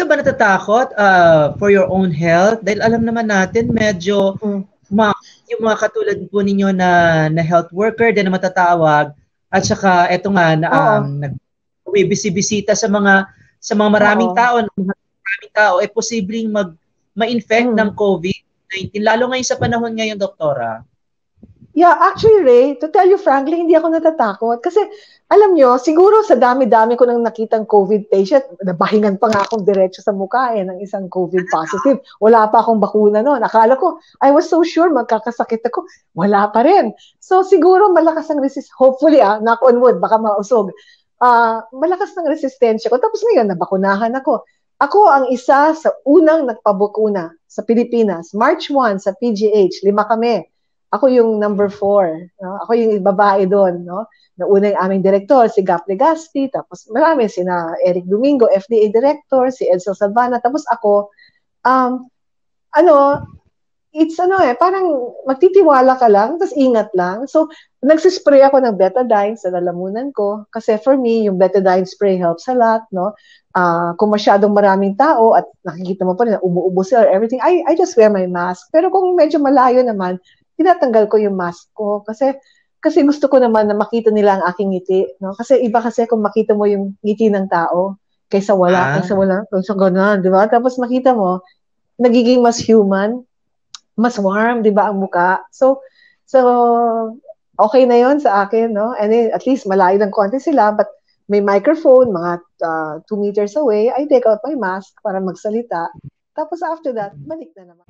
ka ba natatakot for your own health? Dahil alam naman natin medyo yung mga katulad po ninyo na health worker din na matatawag at saka eto nga na nagbibisita sa mga maraming tao, posibleng ma-infect ng COVID-19 lalo ngayon sa panahon ngayon, doktora. Yeah, actually, Ray, to tell you frankly, hindi ako natatakot. Kasi, alam nyo, siguro sa dami-dami ko nang nakitang COVID patient, nabahingan pa nga akong diretso sa mukha ng isang COVID positive. Wala pa akong bakuna noon. Akala ko, I was so sure magkakasakit ako. Wala pa rin. So, siguro malakas ang hopefully, knock on wood, baka mausog. Malakas ng resistensya ko. Tapos ngayon, nabakunahan ako. Ako ang isa sa unang nagpabukuna sa Pilipinas. March 1 sa PGH, 5 kami. Ako yung number 4. No? Ako yung babae doon. No? Nauna yung aming director, si Gap Legaspi. Tapos marami, sina Eric Domingo, FDA director, si Edsel Salvana. Tapos ako, it's parang magtitiwala ka lang, tapos ingat lang. So, nagsispray ako ng betadine sa lalamunan ko. Kasi for me, yung betadine spray helps a lot. No? Kung masyadong maraming tao at nakikita mo pa rin na umuubo sila or everything, I just wear my mask. Pero kung medyo malayo naman, tinatanggal ko yung mask ko kasi gusto ko naman na makita nila ang aking ngiti, no? Kasi iba kasi kung makita mo yung ngiti ng tao kaysa wala, kaysa ganun, di ba? Tapos makita mo, nagiging mas human, mas warm, di ba, ang muka. So okay na yon sa akin, no? And then, at least malayo ng konti sila, but may microphone, mga 2 meters away, I take out my mask para magsalita. Tapos after that, balik na naman.